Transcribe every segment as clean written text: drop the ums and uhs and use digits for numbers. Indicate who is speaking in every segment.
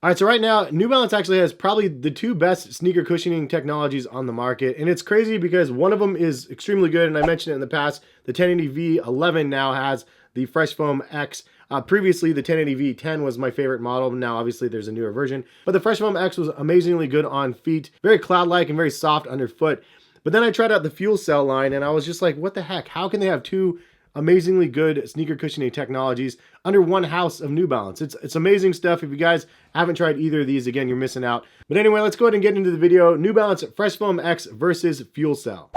Speaker 1: All right, so right now, New Balance actually has probably the two best sneaker cushioning technologies on the market. And it's crazy because one of them is extremely good, and I mentioned it in the past. The 1080V11 now has the FreshfoamX. Previously, the 1080V10 was my favorite model. Now, obviously, there's a newer version. But the FreshfoamX was amazingly good on feet, very cloud-like and very soft underfoot. But then I tried out the Fuelcell line, and I was just like, what the heck? How can they have two amazingly good sneaker cushioning technologies under one house of New Balance? It's amazing stuff. If you guys haven't tried either of these, again, you're missing out. But anyway, let's go ahead and get into the video. New Balance FreshfoamX versus Fuelcell.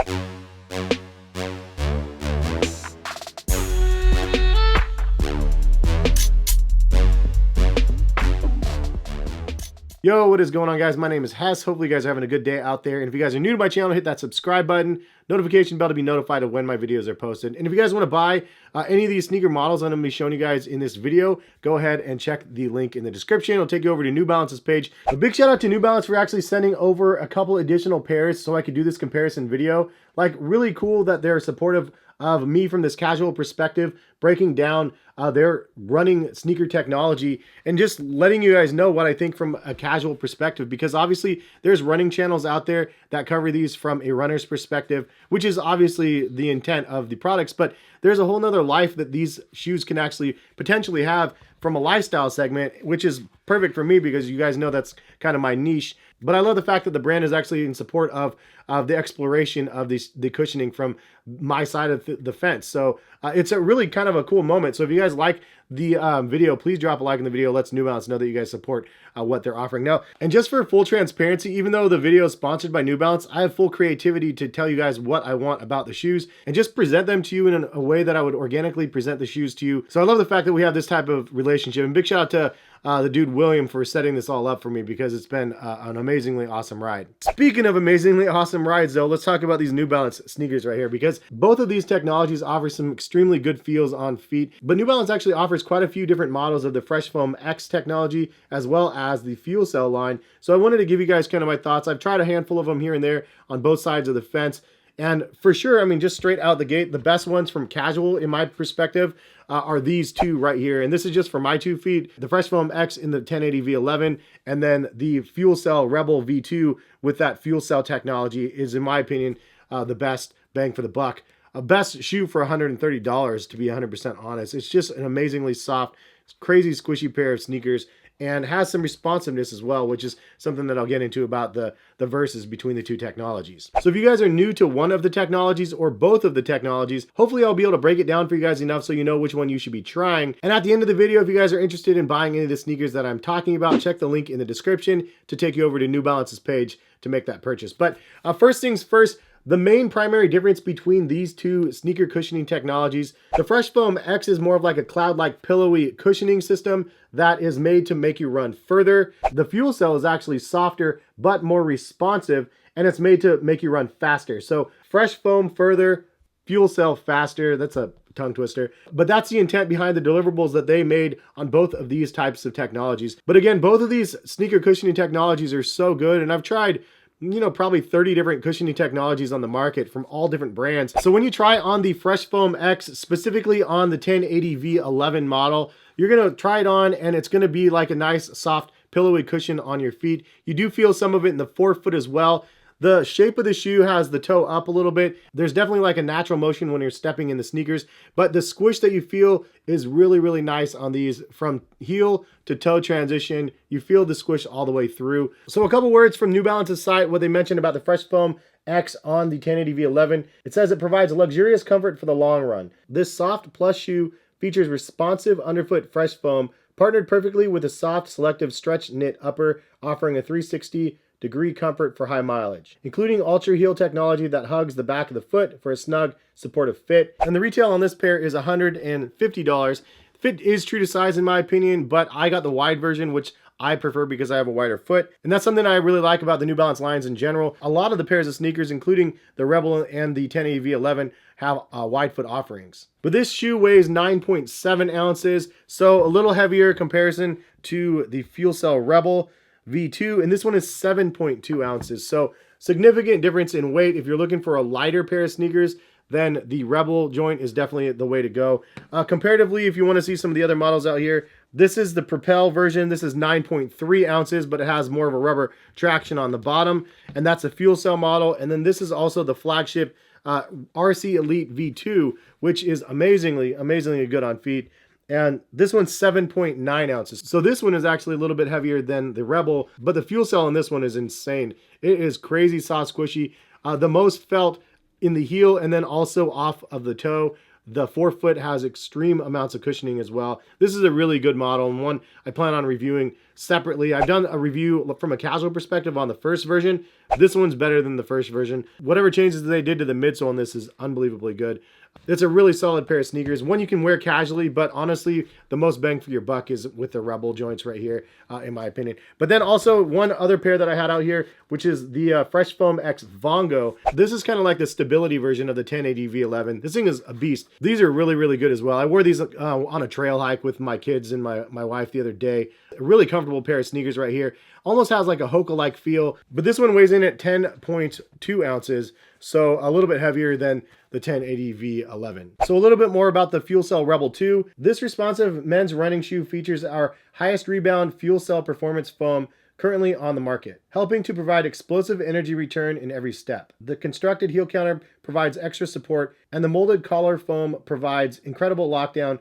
Speaker 1: Yo, what is going on, guys? My name is Hess. Hopefully you guys are having a good day out there. And if you guys are new to my channel, hit that subscribe button, notification bell to be notified of when my videos are posted. And if you guys want to buy any of these sneaker models I'm going to be showing you guys in this video, go ahead and check the link in the description. It'll take you over to New Balance's page. A big shout out to New Balance for actually sending over a couple additional pairs so I could do this comparison video. Like, really cool that they're supportive of me from this casual perspective, breaking down their running sneaker technology and just letting you guys know what I think from a casual perspective, because obviously there's running channels out there that cover these from a runner's perspective, which is obviously the intent of the products, but there's a whole nother life that these shoes can actually potentially have from a lifestyle segment, which is perfect for me because you guys know that's kind of my niche. But I love the fact that the brand is actually in support of the exploration of the cushioning from my side of the fence. So it's a really kind of a cool moment. So if you guys like the video, please drop a like in the video. Let's New Balance know that you guys support what they're offering now. And just for full transparency, even though the video is sponsored by New Balance, I have full creativity to tell you guys what I want about the shoes and just present them to you in a way that I would organically present the shoes to you. So I love the fact that we have this type of relationship. And big shout out to the dude William for setting this all up for me, because it's been an amazingly awesome ride. Speaking of amazingly awesome rides though, let's talk about these New Balance sneakers right here, because both of these technologies offer some extremely good feels on feet. But New Balance actually offers quite a few different models of the FreshfoamX technology as well as the Fuelcell line. So I wanted to give you guys kind of my thoughts. I've tried a handful of them here and there on both sides of the fence. And for sure, I mean, just straight out the gate, the best ones from casual, in my perspective, are these two right here. And this is just for my 2 feet, the FreshfoamX in the 1080V11, and then the Fuelcell Rebel V2 with that Fuelcell technology is, in my opinion, the best bang for the buck. A best shoe for $130, to be 100% honest. It's just an amazingly soft, crazy squishy pair of sneakers, and has some responsiveness as well, which is something that I'll get into about the verses between the two technologies. So if you guys are new to one of the technologies or both of the technologies, hopefully I'll be able to break it down for you guys enough so you know which one you should be trying. And at the end of the video, if you guys are interested in buying any of the sneakers that I'm talking about, check the link in the description to take you over to New Balance's page to make that purchase. But first things first, the main primary difference between these two sneaker cushioning technologies, the FreshfoamX is more of like a cloud-like pillowy cushioning system that is made to make you run further. The Fuelcell is actually softer but more responsive, and it's made to make you run faster. So Fresh Foam further, Fuelcell faster. That's a tongue twister, but that's the intent behind the deliverables that they made on both of these types of technologies. But again, both of these sneaker cushioning technologies are so good, and I've tried, you know, probably 30 different cushioning technologies on the market from all different brands. So when you try on the FreshfoamX, specifically on the 1080V11 model, you're going to try it on and it's going to be like a nice soft pillowy cushion on your feet. You do feel some of it in the forefoot as well. The shape of the shoe has the toe up a little bit. There's definitely like a natural motion when you're stepping in the sneakers, but the squish that you feel is really, really nice on these from heel to toe transition. You feel the squish all the way through. So a couple words from New Balance's site, what they mentioned about the FreshfoamX on the 1080V11. It says it provides luxurious comfort for the long run. This soft plush shoe features responsive underfoot fresh foam, partnered perfectly with a soft selective stretch knit upper, offering a 360-degree comfort for high mileage, including ultra heel technology that hugs the back of the foot for a snug, supportive fit. And the retail on this pair is $150. Fit is true to size in my opinion, but I got the wide version, which I prefer because I have a wider foot. And that's something I really like about the New Balance lines in general. A lot of the pairs of sneakers, including the Rebel and the 1080V11, have wide foot offerings. But this shoe weighs 9.7 ounces, so a little heavier comparison to the Fuelcell Rebel V2, and this one is 7.2 ounces. So significant difference in weight. If you're looking for a lighter pair of sneakers, then the Rebel joint is definitely the way to go. Comparatively, if you want to see some of the other models out here, This is the Propel version. This is 9.3 ounces, but it has more of a rubber traction on the bottom, and that's a Fuelcell model. And then this is also the flagship RC Elite V2, which is amazingly good on feet. And this one's 7.9 ounces. So this one is actually a little bit heavier than the Rebel, but the Fuelcell in this one is insane. It is crazy soft, squishy. The most felt in the heel and then also off of the toe. The forefoot has extreme amounts of cushioning as well. This is a really good model and one I plan on reviewing separately. I've done a review from a casual perspective on the first version. This one's better than the first version. Whatever changes they did to the midsole on this is unbelievably good. It's a really solid pair of sneakers. One you can wear casually, but honestly, the most bang for your buck is with the Rebel joints right here, in my opinion. But then also one other pair that I had out here, which is the FreshfoamX Vongo. This is kind of like the stability version of the 1080 V11. This thing is a beast. These are really good as well. I wore these on a trail hike with my kids and my wife the other day. A really comfortable pair of sneakers right here. Almost has like a Hoka-like feel, but this one weighs in at 10.2 ounces, so a little bit heavier than the 1080 V11. So a little bit more about the Fuelcell Rebel 2. This responsive men's running shoe features our highest rebound Fuelcell performance foam currently on the market, helping to provide explosive energy return in every step. The constructed heel counter provides extra support, and the molded collar foam provides incredible lockdown.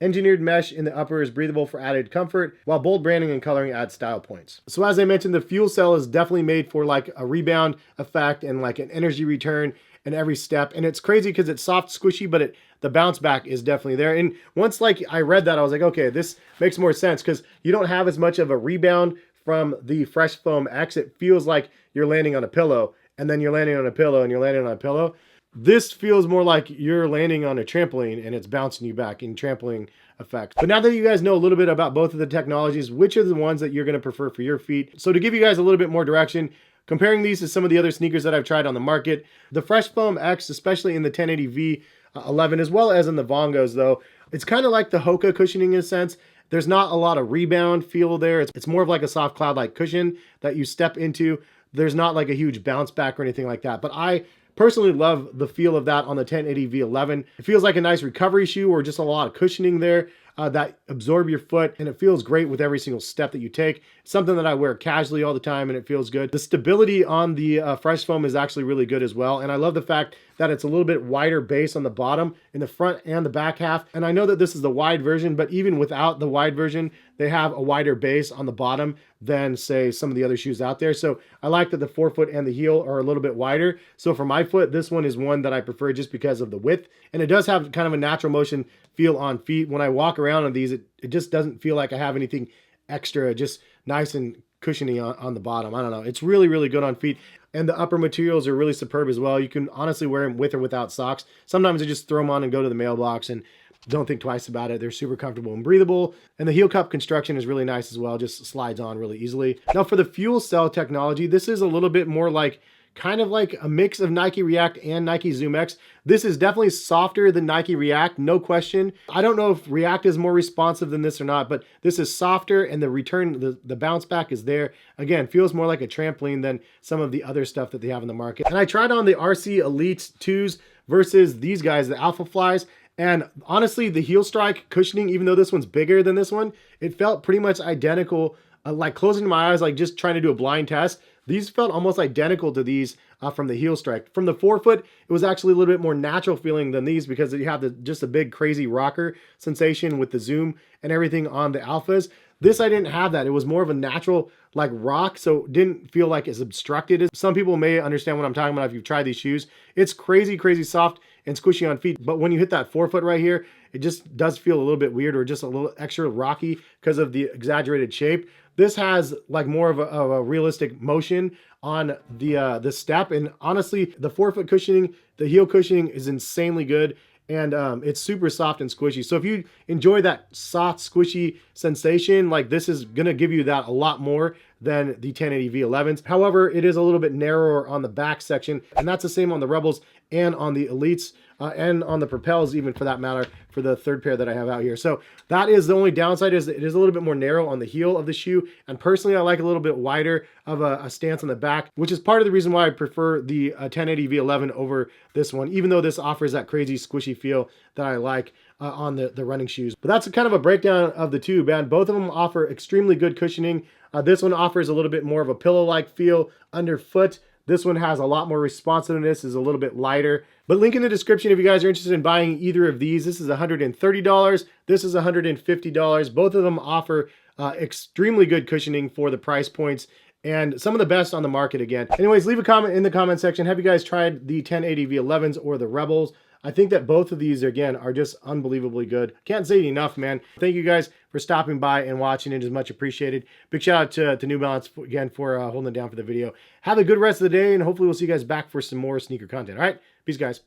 Speaker 1: Engineered mesh in the upper is breathable for added comfort, while bold branding and coloring add style points. So as I mentioned, the Fuelcell is definitely made for like a rebound effect and like an energy return in every step. And it's crazy because it's soft, squishy, but the bounce back is definitely there. And once like I read that, I was like, okay, this makes more sense because you don't have as much of a rebound from the FreshfoamX. It feels like you're landing on a pillow, and then you're landing on a pillow, and you're landing on a pillow. This feels more like you're landing on a trampoline and it's bouncing you back in trampoline effect. But now that you guys know a little bit about both of the technologies, which are the ones that you're going to prefer for your feet? So to give you guys a little bit more direction, comparing these to some of the other sneakers that I've tried on the market, the FreshfoamX, especially in the 1080 V11 as well as in the Vongos though, it's kind of like the Hoka cushioning in a sense. There's not a lot of rebound feel there. It's more of like a soft cloud-like cushion that you step into. There's not like a huge bounce back or anything like that. But I personally love the feel of that on the 1080 V11. It feels like a nice recovery shoe or just a lot of cushioning there that absorb your foot, and it feels great with every single step that you take. It's something that I wear casually all the time and it feels good. The stability on the Fresh Foam is actually really good as well, and I love the fact that it's a little bit wider base on the bottom in the front and the back half. And I know that this is the wide version, but even without the wide version, they have a wider base on the bottom than say some of the other shoes out there. So I like that the forefoot and the heel are a little bit wider. So for my foot, this one is one that I prefer just because of the width. And it does have kind of a natural motion feel on feet. When I walk around on these, it just doesn't feel like I have anything extra, just nice and cushiony on the bottom. I don't know. It's really good on feet. And the upper materials are really superb as well. You can honestly wear them with or without socks. Sometimes I just throw them on and go to the mailbox and don't think twice about it. They're super comfortable and breathable. And the heel cup construction is really nice as well. Just slides on really easily. Now for the Fuelcell technology, this is a little bit more like kind of like a mix of Nike React and Nike Zoom X. This is definitely softer than Nike React, no question. I don't know if React is more responsive than this or not, but this is softer and the return, the bounce back is there. Again, feels more like a trampoline than some of the other stuff that they have in the market. And I tried on the RC Elite 2s versus these guys, the Alpha Flies. And honestly, the heel strike cushioning, even though this one's bigger than this one, it felt pretty much identical. Like closing my eyes, like just trying to do a blind test. These felt almost identical to these from the heel strike. From the forefoot, it was actually a little bit more natural feeling than these because you have just a big crazy rocker sensation with the zoom and everything on the Alphas. This, I didn't have that. It was more of a natural like rock, so it didn't feel like as obstructed. Some people may understand what I'm talking about if you've tried these shoes. It's crazy soft and squishy on feet, but when you hit that forefoot right here, it just does feel a little bit weird or just a little extra rocky because of the exaggerated shape. This has like more of a realistic motion on the step, and honestly, the forefoot cushioning, the heel cushioning is insanely good, and it's super soft and squishy. So if you enjoy that soft, squishy sensation, like this is gonna give you that a lot more than the 1080 V11s. However, it is a little bit narrower on the back section, and that's the same on the Rebels and on the Elites. and on the propels even for that matter for the third pair that I have out here. So that is the only downside, is it is a little bit more narrow on the heel of the shoe. And personally, I like a little bit wider of a stance on the back, which is part of the reason why I prefer the 1080 V11 over this one, even though this offers that crazy squishy feel that I like on the running shoes. But that's kind of a breakdown of the two, man. Both of them offer extremely good cushioning. This one offers a little bit more of a pillow-like feel underfoot. This one has a lot more responsiveness, is a little bit lighter. But link in the description if you guys are interested in buying either of these. This is $130. This is $150. Both of them offer extremely good cushioning for the price points and some of the best on the market again. Anyways, leave a comment in the comment section. Have you guys tried the 1080 V11s or the Rebels? I think that both of these, again, are just unbelievably good. Can't say it enough, man. Thank you guys for stopping by and watching. It is much appreciated. Big shout out to New Balance, again, for holding it down for the video. Have a good rest of the day, and hopefully we'll see you guys back for some more sneaker content. All right? Peace, guys.